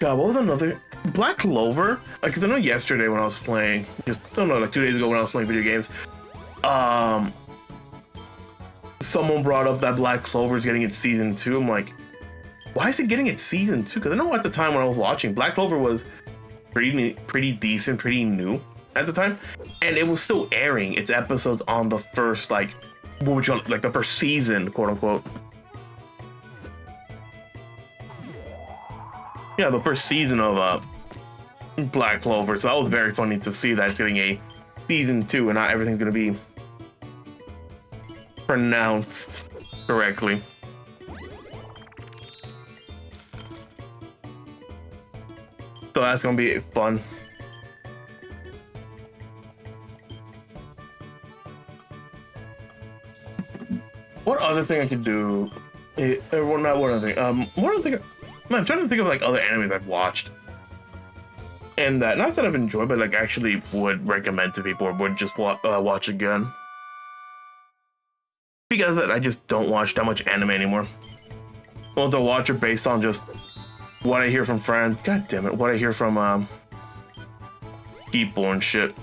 God, what was another? Black Clover? Like, 'cause I know yesterday when I was playing, just, I don't know, like 2 days ago when I was playing video games, someone brought up that Black Clover is getting its season 2. I'm like, why is it getting its season 2? Because I know at the time when I was watching, Black Clover was pretty decent, pretty new at the time, and it was still airing its episodes on the first, like, what would you like, the first season, quote unquote. Yeah, the first season of Black Clover. So that was very funny to see that it's getting a season 2 and not everything's gonna be pronounced correctly. So that's gonna be fun. What other thing I could do? Well, not one other thing. One other thing. I'm trying to think of like other animes I've watched, and that not that I've enjoyed, but like actually would recommend to people or would just watch again. Because I just don't watch that much anime anymore. Well, to watch it based on just what I hear from friends. God damn it, what I hear from people and shit.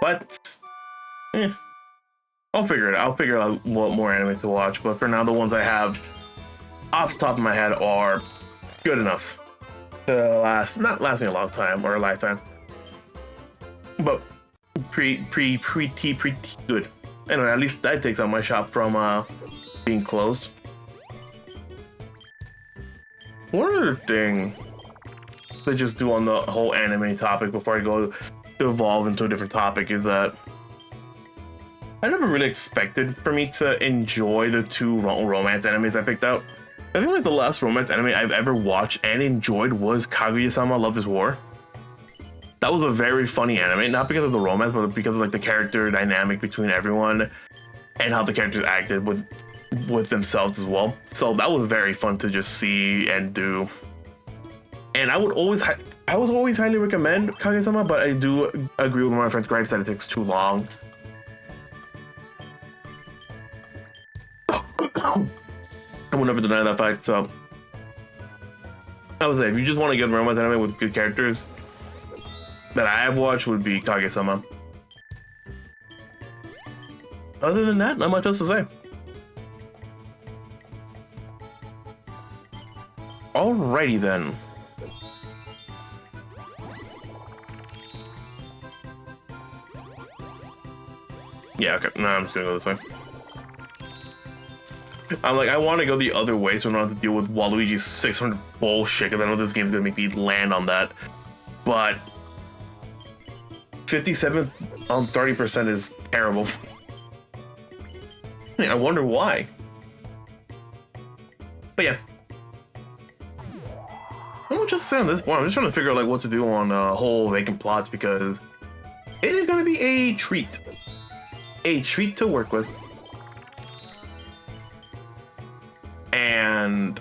But I'll figure it out. I'll figure out what more anime to watch. But for now, the ones I have off the top of my head are good enough to not last me a long time or a lifetime, but pretty good. Anyway, at least that takes out my shop from being closed. One other thing to just do on the whole anime topic before I go to evolve into a different topic is that I never really expected for me to enjoy the 2 romance animes I picked out. I think like the last romance anime I've ever watched and enjoyed was Kaguya-sama Love is War. That was a very funny anime, not because of the romance, but because of like the character dynamic between everyone and how the characters acted with themselves as well. So that was very fun to just see and do. And I would always highly recommend Kaguya-sama, but I do agree with one of my friends' gripes that it takes too long. I will never deny that fact. So I would say if you just want to get a romance anime with good characters that I have watched, would be Kaguya-sama. Other than that, not much else to say. Alrighty then. Yeah, okay. No, I'm just gonna go this way. I'm like, I want to go the other way so I don't have to deal with Waluigi's 600 bullshit, because I know this game's gonna make me land on that. But 57 on 30% is terrible. I wonder why. But yeah. I'm gonna just say on this point, I'm just trying to figure out like what to do on whole vacant plots, because it is gonna be a treat. A treat to work with. And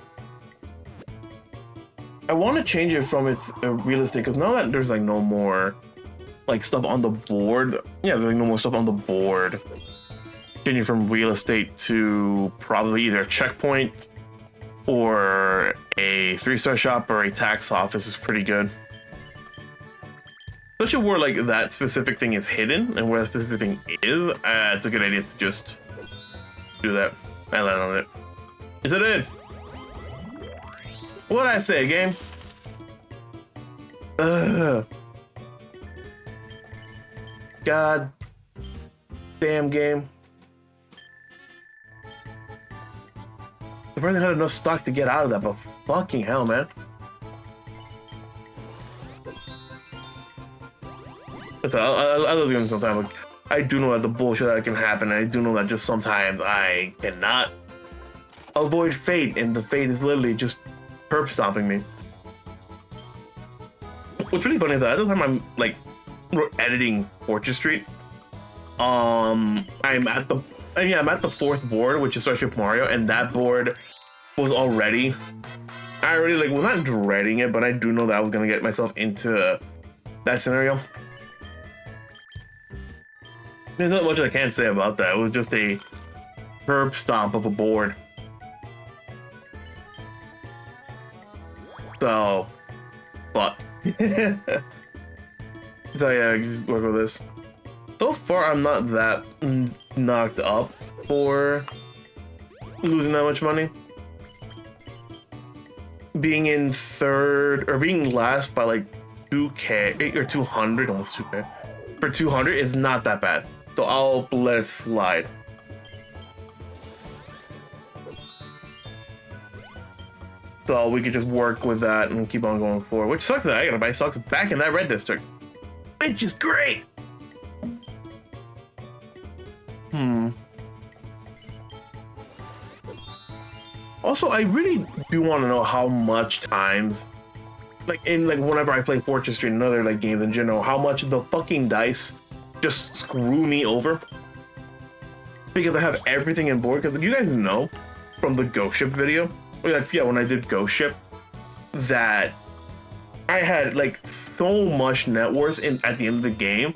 I want to change it from its real estate, because now that there's like no more like stuff on the board, yeah, there's like no more stuff on the board. Changing from real estate to probably either a checkpoint or a 3-star shop or a tax office is pretty good. Especially where like that specific thing is hidden and where that specific thing is, it's a good idea to just do that. I land on it. Is it in? What'd I say, game? God damn game. I probably had enough stock to get out of that, but fucking hell, man. Listen, I love the game sometimes, but I do know that the bullshit that can happen, and I do know that just sometimes I cannot avoid fate, and the fate is literally just perp stomping me. What's really funny is that at the time I'm like editing Fortress Street, I'm at the 4th board, which is Starship Mario, and that board was already, I already like was not dreading it, but I do know that I was gonna get myself into that scenario. There's not much I can't say about that. It was just a perp stomp of a board. So, but so yeah, I can just work with this. So far, I'm not that knocked up for losing that much money. Being in third or being last by like 2K or 200, almost 2K for 200 is not that bad. So I'll let it slide. So we could just work with that and keep on going forward. Which sucks that I gotta buy stocks back in that red district. Which is great. Also, I really do want to know how much times, like whenever I play Fortress Street and other like games in general, how much the fucking dice just screw me over. Because I have everything in board. Because you guys know from the Ghost Ship video, like yeah, when I did Ghost Ship, that I had like so much net worth at the end of the game.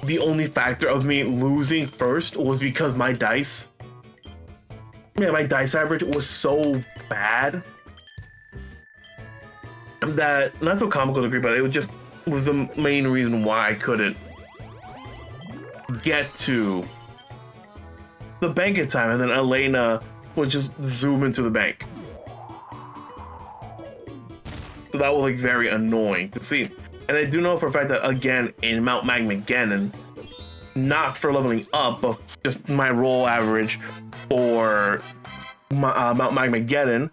The only factor of me losing first was because my dice. Yeah, my dice average was so bad that not so comical to agree, but it was just was the main reason why I couldn't get to the bank in time, and then Elena would just zoom into the bank. So that was like very annoying to see. And I do know for a fact that again in Mount Magmageddon, not for leveling up, but just my roll average for Mount Magmageddon,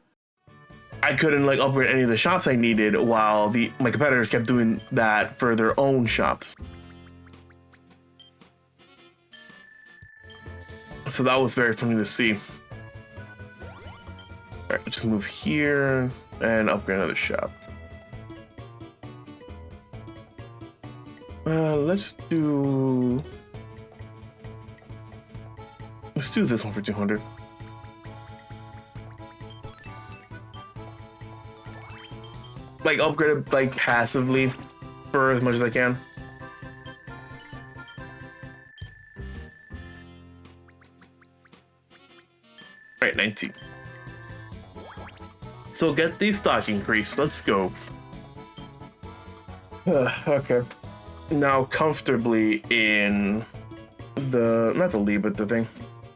I couldn't like upgrade any of the shops I needed while my competitors kept doing that for their own shops. So that was very funny to see. All right, just move here and upgrade another shop. Let's do this one for 200. Like upgrade it like passively for as much as I can. Right, 19. So get the stock increase. Let's go. Okay. Now comfortably in the not the lead, but the thing.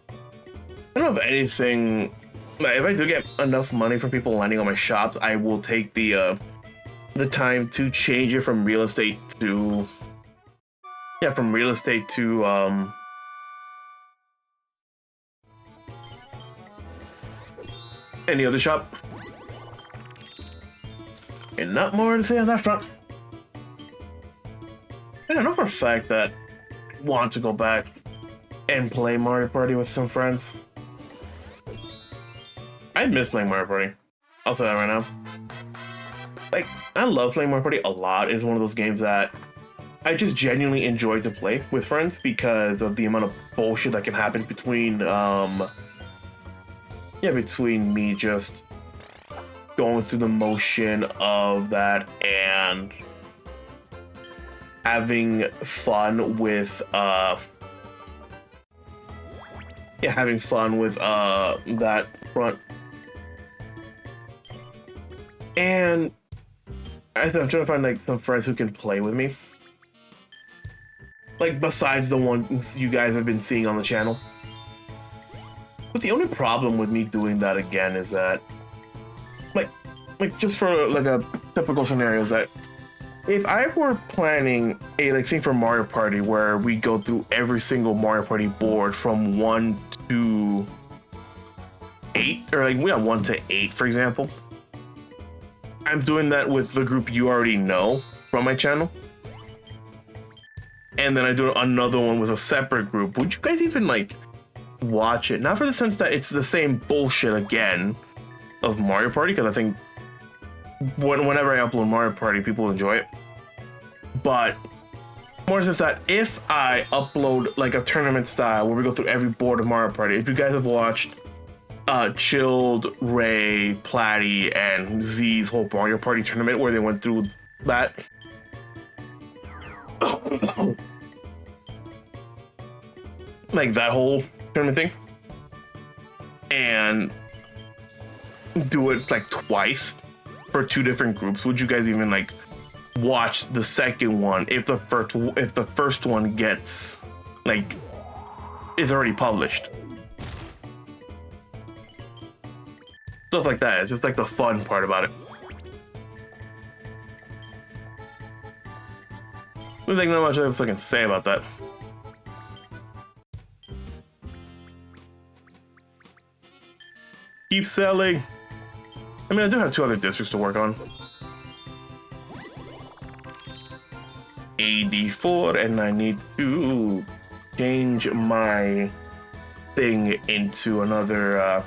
I don't know if anything. Like, if I do get enough money from people landing on my shops, I will take the time to change it from real estate to any other shop. And not more to say on that front. And I know for a fact that I want to go back and play Mario Party with some friends. I miss playing Mario Party. I'll say that right now. Like, I love playing Mario Party a lot. It's one of those games that I just genuinely enjoy to play with friends because of the amount of bullshit that can happen between me just going through the motion of that and having fun with that front. And I'm trying to find like some friends who can play with me, like besides the ones you guys have been seeing on the channel. But the only problem with me doing that again is that like just for like a typical scenario is that if I were planning a like thing for Mario Party where we go through every single Mario Party board from 1 to 8, or like we have 1 to 8 for example, I'm doing that with the group you already know from my channel, and then I do another one with a separate group. Would you guys even like watch it? Not for the sense that it's the same bullshit again of Mario Party, because I think whenever I upload Mario Party, people enjoy it. But more since that if I upload like a tournament style where we go through every board of Mario Party, if you guys have watched Chilled, Ray, Platty, and Z's whole Mario Party tournament where they went through that. Like that whole tournament thing. And do it like twice. for two different groups, would you guys even like watch the second one if the first one gets like is already published? Stuff like that. It's just like the fun part about it. I think not much else I can say about that. Keep selling. I mean, I do have 2 other districts to work on. 84, and I need to change my thing into another.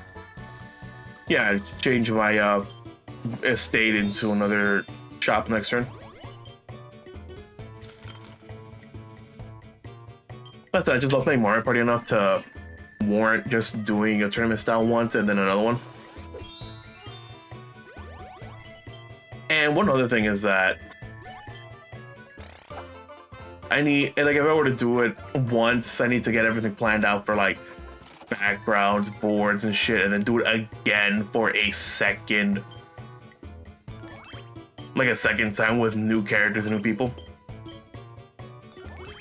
Yeah, change my estate into another shop next turn. That's it. I just love playing Mario Party enough to warrant just doing a tournament style once and then another one. And one other thing is that I need, like, if I were to do it once, I need to get everything planned out for like backgrounds, boards, and shit, and then do it again for a second, like a second time with new characters and new people.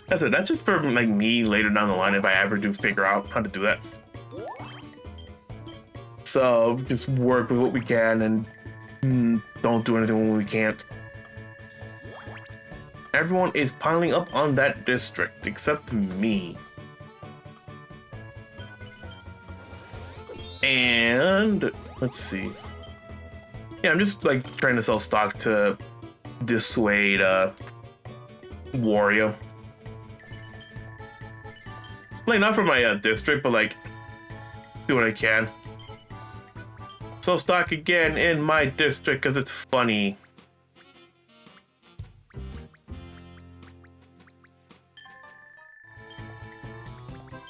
That's it. That's just for like me later down the line if I ever do figure out how to do that. So just work with what we can and don't do anything when we can't. Everyone is piling up on that district except me. And let's see. Yeah, I'm just like trying to sell stock to dissuade Wario. Like not for my district, but like do what I can. Sell stock again in my district because it's funny.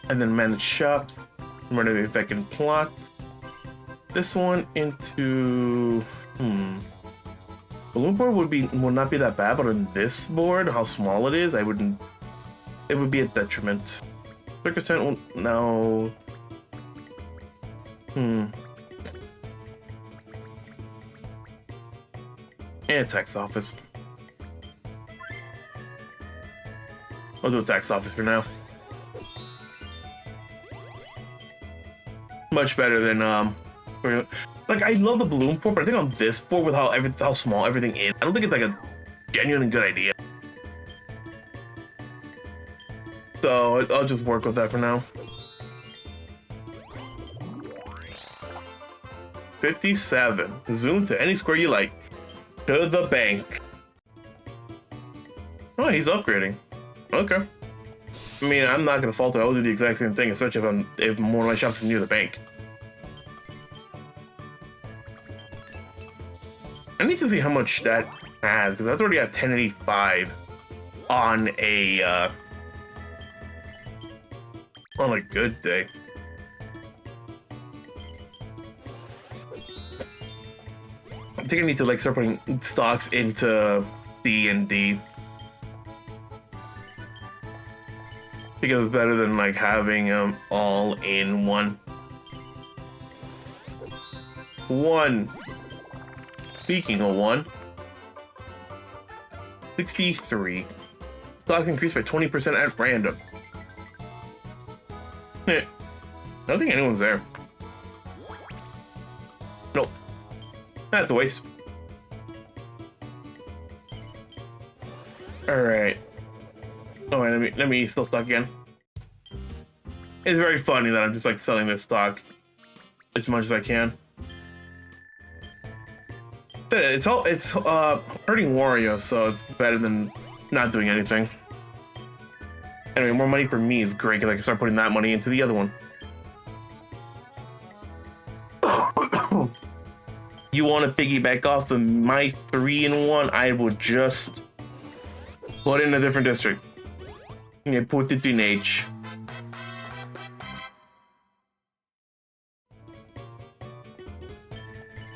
And then manage shops. Renovate vacant plots. This one into balloon board would not be that bad, but on this board, how small it is, it would be a detriment. Circus tent no. And tax office. I'll do a tax office for now. Much better than like I love the balloon port, but I think on this board with how small everything is, I don't think it's like a genuinely good idea. So I'll just work with that for now. 57. Zoom to any square you like. To the bank. Oh, he's upgrading. Okay. I mean, I'm not gonna falter. I'll do the exact same thing, especially if more of my shops are near the bank. I need to see how much that has, because that's already at 1085 on a good day. I think I need to like start putting stocks into D and D. Because it's better than like having them all in one. Speaking of one, 63. Stocks increased by 20% at random. I don't think anyone's there. Nope. That's a waste. Alright. Oh, wait, let me sell stock again. It's very funny that I'm just like selling this stock as much as I can. It's hurting Wario, so it's better than not doing anything. Anyway, more money for me is great because I can start putting that money into the other one. You want to piggyback off of my 3-in-1? I would just put in a different district. Yeah, put it in H.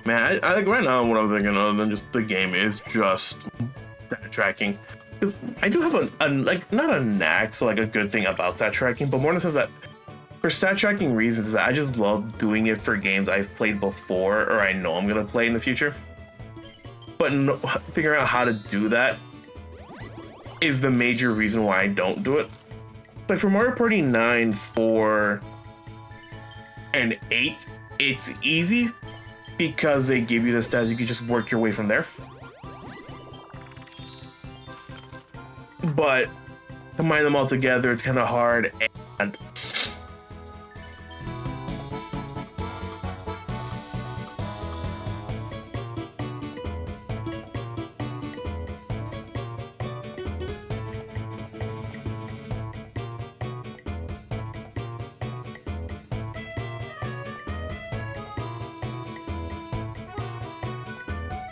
Man, I think right now what I'm thinking other than just the game is just stat tracking. I do have a like not a knack, so like a good thing about stat tracking, but more in the sense that for stat tracking reasons that I just love doing it for games I've played before or I know I'm gonna play in the future. but no, figuring out how to do that is the major reason why I don't do it. Like for Mario Party 9 for an 8, it's easy because they give you the stats. You can just work your way from there. But combine them all together, it's kind of hard. And